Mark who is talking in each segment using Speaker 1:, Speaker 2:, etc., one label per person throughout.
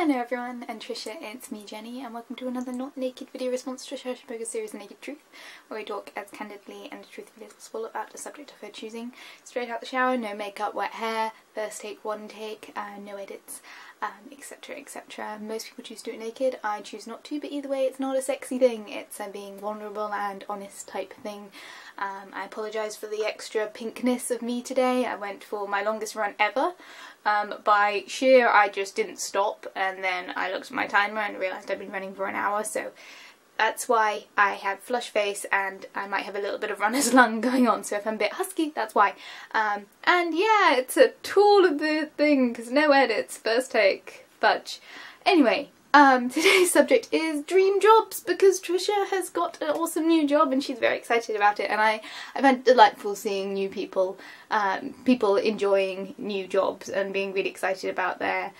Speaker 1: Hello everyone, and Trisha, it's me Jenny, and welcome to another Not Naked video response to Trisha Hershberger's series The Naked Truth, where we talk as candidly and truthfully as possible about a subject of her choosing. Straight out the shower, no makeup, wet hair, first take, one take, no edits, etc, etc. Most people choose to do it naked, I choose not to, but either way it's not a sexy thing, it's a being vulnerable and honest type thing. I apologise for the extra pinkness of me today. I went for my longest run ever. By sheer, I just didn't stop, and then I looked at my timer and realised I'd been running for an hour, so that's why I have flush face and I might have a little bit of runner's lung going on, so if I'm a bit husky, that's why. And yeah, it's a tool of the thing, because no edits, first take, fudge. Anyway, today's subject is dream jobs, because Trisha has got an awesome new job and she's very excited about it, and I find it delightful seeing new people, people enjoying new jobs and being really excited about their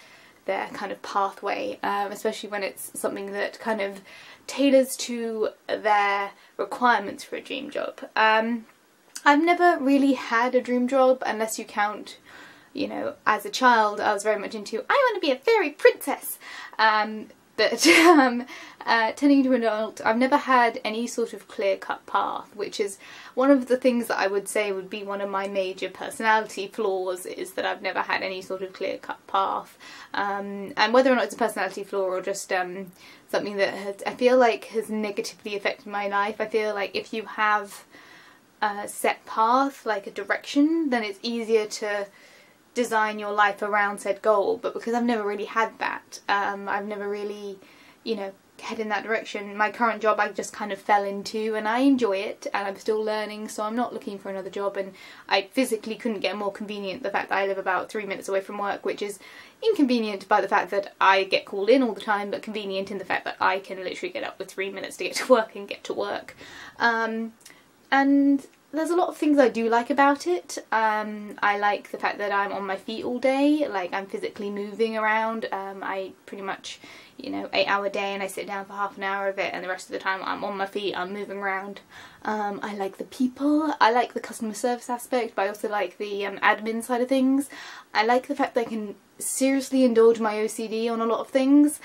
Speaker 1: kind of pathway, especially when it's something that kind of tailors to their requirements for a dream job. I've never really had a dream job unless you count, you know, as a child I was very much into, I want to be a fairy princess, but turning into an adult, I've never had any sort of clear-cut path, which is one of the things that I would say would be one of my major personality flaws, is that I've never had any sort of clear-cut path. And whether or not it's a personality flaw or just something that I feel like has negatively affected my life, I feel like if you have a set path, like a direction, then it's easier to design your life around said goal, but because I've never really had that, I've never really, you know, head in that direction. My current job I just kind of fell into and I enjoy it, and I'm still learning, so I'm not looking for another job, and I physically couldn't get more convenient the fact that I live about 3 minutes away from work, which is inconvenient by the fact that I get called in all the time, but convenient in the fact that I can literally get up with 3 minutes to get to work and get to work. And there's a lot of things I do like about it. I like the fact that I'm on my feet all day, like I'm physically moving around. I pretty much, you know, 8-hour day and I sit down for half an hour of it, and the rest of the time I'm on my feet, I'm moving around. I like the people, I like the customer service aspect, but I also like the admin side of things. I like the fact that I can seriously indulge my OCD on a lot of things,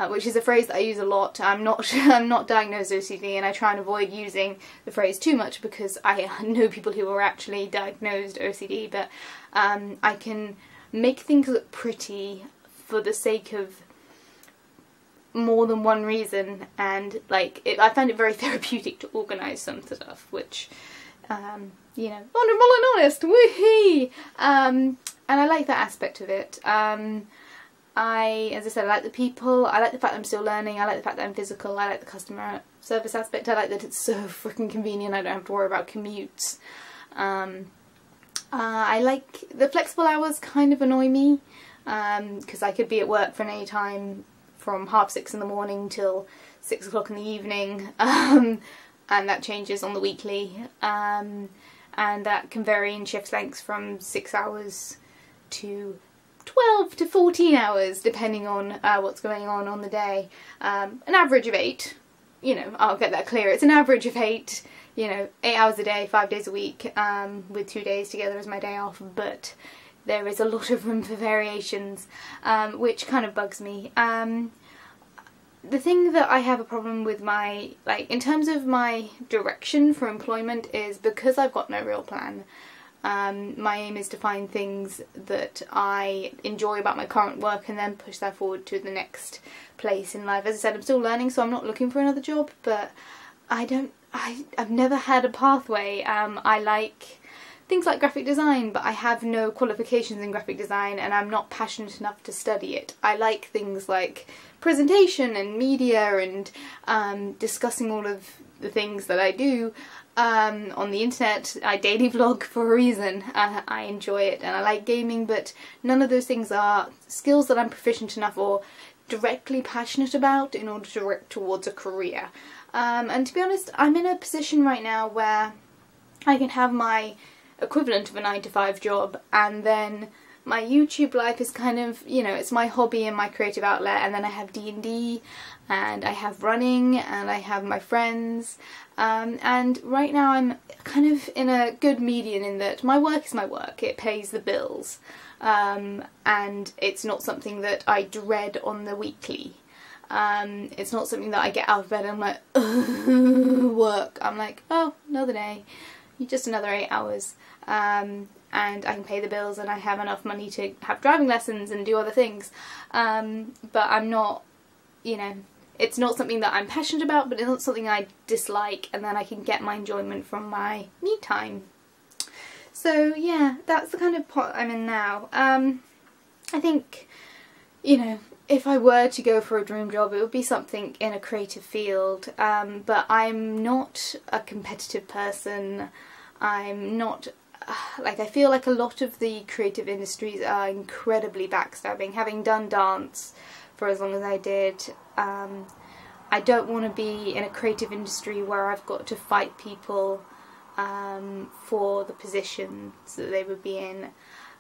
Speaker 1: which is a phrase that I use a lot. I'm not diagnosed OCD, and I try and avoid using the phrase too much because I know people who are actually diagnosed OCD, but I can make things look pretty for the sake of more than one reason, and like I find it very therapeutic to organise some stuff, which you know, vulnerable and honest, woohoo! And I like that aspect of it. As I said, I like the people, I like the fact that I'm still learning, I like the fact that I'm physical, I like the customer service aspect, I like that it's so freaking convenient, I don't have to worry about commutes. I like the flexible hours kind of annoy me, because I could be at work from any time from 6:30 in the morning till 6 o'clock in the evening, and that changes on the weekly, and that can vary in shift lengths from 6 hours to 12 to 14 hours depending on what's going on the day. An average of 8, you know, I'll get that clear, it's an average of 8, you know, 8 hours a day, 5 days a week, with 2 days together as my day off, but there is a lot of room for variations, which kind of bugs me. The thing that I have a problem with my, like, in terms of my direction for employment, is because I've got no real plan. My aim is to find things that I enjoy about my current work and then push that forward to the next place in life. As I said, I'm still learning, so I'm not looking for another job, but I've never had a pathway. I like things like graphic design, but I have no qualifications in graphic design and I'm not passionate enough to study it. I like things like presentation and media and discussing all of the things that I do on the internet. I daily vlog for a reason. I enjoy it, and I like gaming, but none of those things are skills that I'm proficient enough or directly passionate about in order to work towards a career. And to be honest, I'm in a position right now where I can have my equivalent of a 9-to-5 job and then my YouTube life is kind of, you know, it's my hobby and my creative outlet, and then I have D&D, and I have running, and I have my friends, and right now I'm kind of in a good median in that my work is my work, it pays the bills, and it's not something that I dread on the weekly. It's not something that I get out of bed and I'm like, ugh, work. I'm like, oh, another day, just another 8 hours, and I can pay the bills and I have enough money to have driving lessons and do other things, but I'm not, you know, it's not something that I'm passionate about, but it's not something I dislike, and then I can get my enjoyment from my me time. So yeah, that's the kind of pot I'm in now. I think, you know, if I were to go for a dream job, it would be something in a creative field, but I'm not a competitive person. I'm not, like, I feel like a lot of the creative industries are incredibly backstabbing. Having done dance for as long as I did, I don't want to be in a creative industry where I've got to fight people for the positions that they would be in.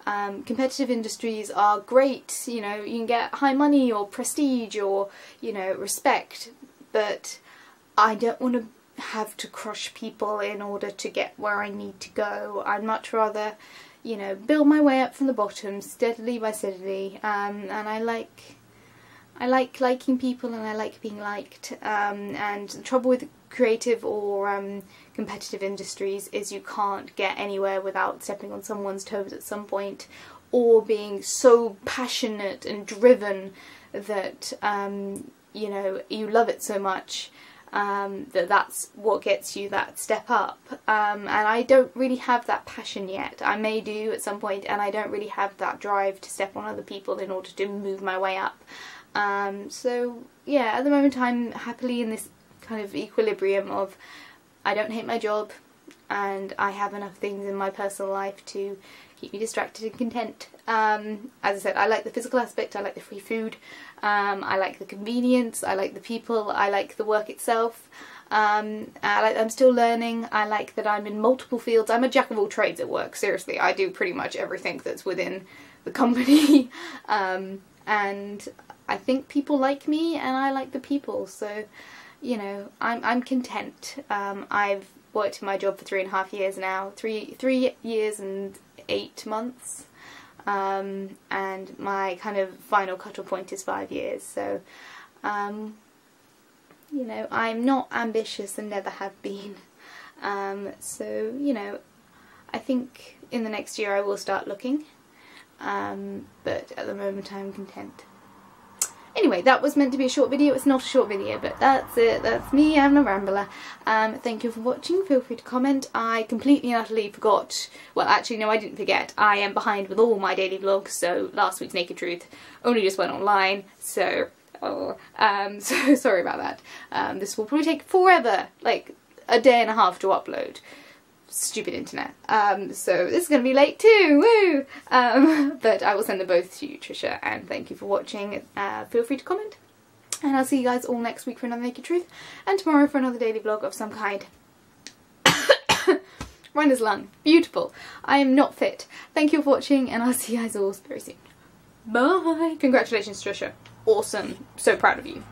Speaker 1: Competitive industries are great, you know, you can get high money or prestige or, you know, respect, but I don't want to have to crush people in order to get where I need to go. I'd much rather, you know, build my way up from the bottom, steadily by steadily, and I like liking people, and I like being liked, and the trouble with creative or competitive industries is you can't get anywhere without stepping on someone's toes at some point, or being so passionate and driven that you know, you love it so much that that's what gets you that step up, and I don't really have that passion yet. I may do at some point, and I don't really have that drive to step on other people in order to move my way up. So yeah, at the moment I'm happily in this kind of equilibrium of I don't hate my job and I have enough things in my personal life to keep me distracted and content. As I said, I like the physical aspect, I like the free food, I like the convenience, I like the people, I like the work itself, I like that I'm still learning, I like that I'm in multiple fields. I'm a jack of all trades at work, seriously. I do pretty much everything that's within the company, and I think people like me and I like the people, so, you know, I'm content. I've worked in my job for 3.5 years now, 3 years and 8 months, and my kind of final cut-off point is 5 years, so, you know, I'm not ambitious and never have been, so, you know, I think in the next year I will start looking, but at the moment I'm content. Anyway, that was meant to be a short video. It's not a short video, but that's it. That's me. I'm a rambler. Thank you for watching. Feel free to comment. I completely and utterly forgot. Well, actually, no, I didn't forget. I am behind with all my daily vlogs, so last week's Naked Truth only just went online, so, so sorry about that. This will probably take forever, like a day and a half to upload. Stupid internet. So this is going to be late too, woo! But I will send them both to you, Trisha, and thank you for watching. Feel free to comment, and I'll see you guys all next week for another Naked Truth, and tomorrow for another daily vlog of some kind. Runner's lung. Beautiful. I am not fit. Thank you for watching, and I'll see you guys all very soon. Bye! Congratulations, Trisha. Awesome. So proud of you.